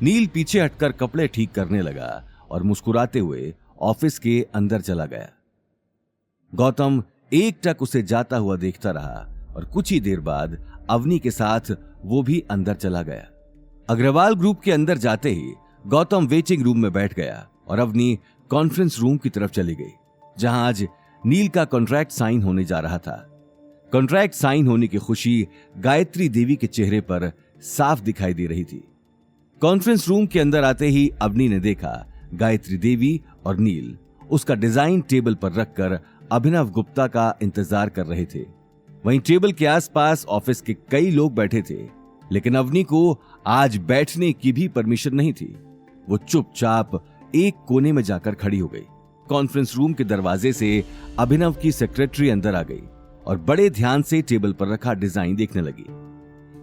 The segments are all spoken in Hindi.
नील पीछे हटकर कपड़े ठीक करने लगा और मुस्कुराते हुए ऑफिस के अंदर चला गया। गौतम एकटक उसे जाता हुआ देखता रहा और कुछ ही देर बाद अवनी के साथ वो भी अंदर चला गया। अग्रवाल ग्रुप के अंदर जाते ही गौतम वेटिंग रूम में बैठ गया और अवनी कॉन्फ्रेंस रूम की तरफ चली गई, जहां आज नील का कॉन्ट्रैक्ट साइन होने जा रहा था। कॉन्ट्रैक्ट साइन होने की खुशी गायत्री देवी के चेहरे पर साफ दिखाई दे रही थी। कॉन्फ्रेंस रूम के अंदर आते ही अवनी ने देखा गायत्री देवी और नील उसका डिजाइन टेबल पर रखकर अभिनव गुप्ता का इंतजार कर रहे थे। वहीं टेबल के आसपास ऑफिस के कई लोग बैठे थे, लेकिन अवनी को आज बैठने की भी परमिशन नहीं थी। वो चुपचाप एक कोने में जाकर खड़ी हो गई। कॉन्फ्रेंस रूम के दरवाजे से अभिनव की सेक्रेटरी अंदर आ गई और बड़े ध्यान से टेबल पर रखा डिजाइन देखने लगी।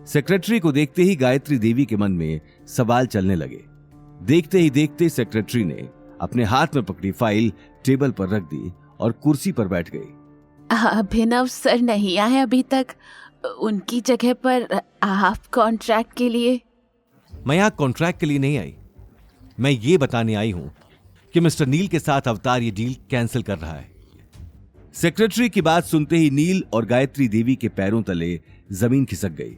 सेक्रेटरी को देखते ही गायत्री देवी के मन में सवाल चलने लगे। देखते ही देखते सेक्रेटरी ने अपने हाथ में पकड़ी फाइल टेबल पर रख दी और कुर्सी पर बैठ गई। अभिनव सर नहीं आए अभी तक, उनकी जगह पर आप कॉन्ट्रैक्ट के लिए। मैं यहाँ कॉन्ट्रैक्ट के लिए नहीं आई, मैं ये बताने आई हूं कि मिस्टर नील के साथ अवतार ये डील कैंसिल कर रहा है। सेक्रेटरी की बात सुनते ही नील और गायत्री देवी के पैरों तले जमीन खिसक गई।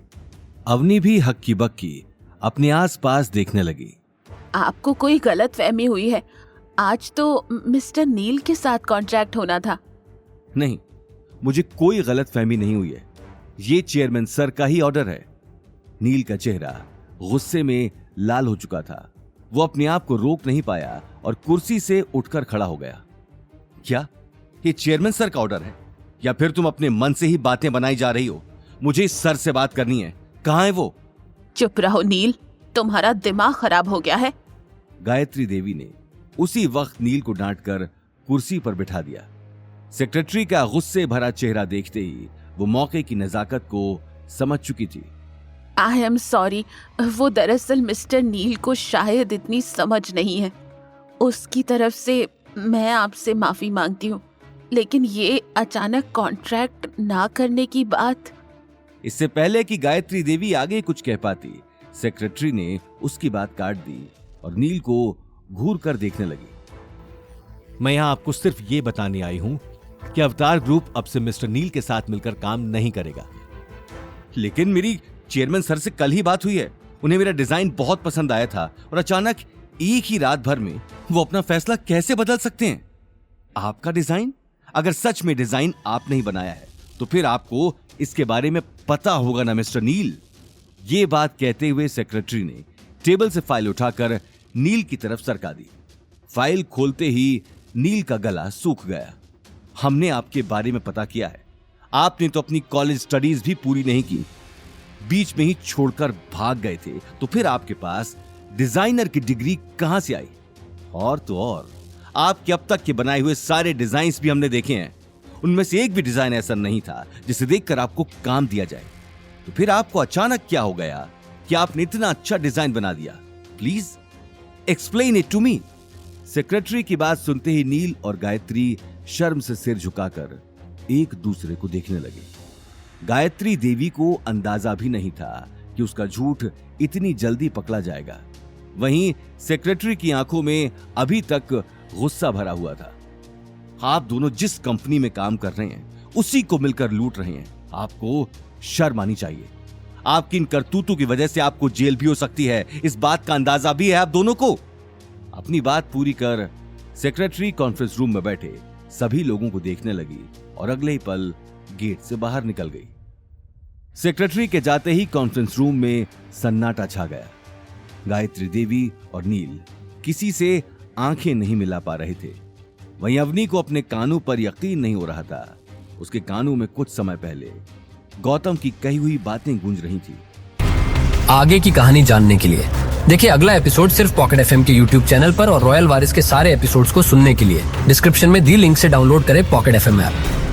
अवनी भी हक्की बक्की अपने आसपास देखने लगी। आपको कोई गलतफहमी हुई है, आज तो मिस्टर नील के साथ कॉन्ट्रैक्ट होना था। नहीं, मुझे कोई गलतफहमी नहीं हुई है, ये चेयरमैन सर का ही ऑर्डर है। नील का चेहरा गुस्से में लाल हो चुका था। वो अपने आप को रोक नहीं पाया और कुर्सी से उठकर खड़ा हो गया। क्या ये चेयरमैन सर का ऑर्डर है, या फिर तुम अपने मन से ही बातें बनाई जा रही हो? मुझे इस सर से बात करनी है, कहां है वो? चुप रहो नील, तुम्हारा दिमाग खराब हो गया है। गायत्री देवी ने उसी वक्त नील को डांटकर कुर्सी पर बिठा दिया। सेक्रेटरी का गुस्से भरा चेहरा देखते ही वो मौके की नजाकत को समझ चुकी थी। आई एम सॉरी, वो दरअसल मिस्टर नील को शायद इतनी समझ नहीं है। उसकी तरफ से मैं आपसे माफी मांगती हूँ, लेकिन ये अचानक कॉन्ट्रैक्ट ना करने की बात। इससे पहले कि गायत्री देवी आगे कुछ कह पाती, सेक्रेटरी ने उसकी बात काट दी और नील को घूर कर देखने लगी। मैं यहां आपको सिर्फ ये बताने आई हूं कि अवतार ग्रुप अब से मिस्टर नील के साथ मिलकर काम नहीं करेगा। लेकिन मेरी चेयरमैन सर से कल ही बात हुई है, उन्हें मेरा डिजाइन बहुत पसंद आया था और अचानक एक ही रात भर में वो अपना फैसला कैसे बदल सकते हैं? आपका डिजाइन? अगर सच में डिजाइन आपने ही बनाया है तो फिर आपको इसके बारे में पता होगा ना मिस्टर नील। ये बात कहते हुए सेक्रेटरी ने टेबल से फाइल उठाकर नील की तरफ सरका दी। फाइल खोलते ही नील का गला सूख गया। हमने आपके बारे में पता किया है, आपने तो अपनी कॉलेज स्टडीज भी पूरी नहीं की, बीच में ही छोड़कर भाग गए थे, तो फिर आपके पास डिजाइनर की डिग्री कहां से आई? और तो और आपके अब तक के बनाए हुए सारे डिजाइन्स भी हमने देखे हैं, उनमें से एक भी डिजाइन ऐसा नहीं था जिसे देखकर आपको काम दिया जाए। तो फिर आपको अचानक क्या हो गया कि आपने इतना अच्छा डिजाइन बना दिया? Please explain it to me. Secretary की बात सुनते ही नील और गायत्री शर्म से सिर झुकाकर एक दूसरे को देखने लगे। गायत्री देवी को अंदाजा भी नहीं था कि उसका झूठ इतनी जल्दी पकड़ा जाएगा। वहीं सेक्रेटरी की आंखों में अभी तक गुस्सा भरा हुआ था। आप दोनों जिस कंपनी में काम कर रहे हैं उसी को मिलकर लूट रहे हैं, आपको शर्म आनी चाहिए। आपकी इन करतूतों की वजह से आपको जेल भी हो सकती है, इस बात का अंदाजा भी है आप दोनों को। अपनी बात पूरी कर सेक्रेटरी कॉन्फ्रेंस रूम में बैठे सभी लोगों को देखने लगी और अगले ही पल गेट से बाहर निकल गई। सेक्रेटरी के जाते ही कॉन्फ्रेंस रूम में सन्नाटा छा गया। गायत्री देवी और नील किसी से आंखें नहीं मिला पा रहे थे। वहीं अवनी को अपने कानों पर यकीन नहीं हो रहा था। उसके कानों में कुछ समय पहले गौतम की कही हुई बातें गूंज रही थी। आगे की कहानी जानने के लिए देखिए अगला एपिसोड सिर्फ पॉकेट एफएम के यूट्यूब चैनल पर और रॉयल वारिस के सारे एपिसोड्स को सुनने के लिए डिस्क्रिप्शन में दी लिंक से डाउनलोड करें पॉकेट एफएम ऐप।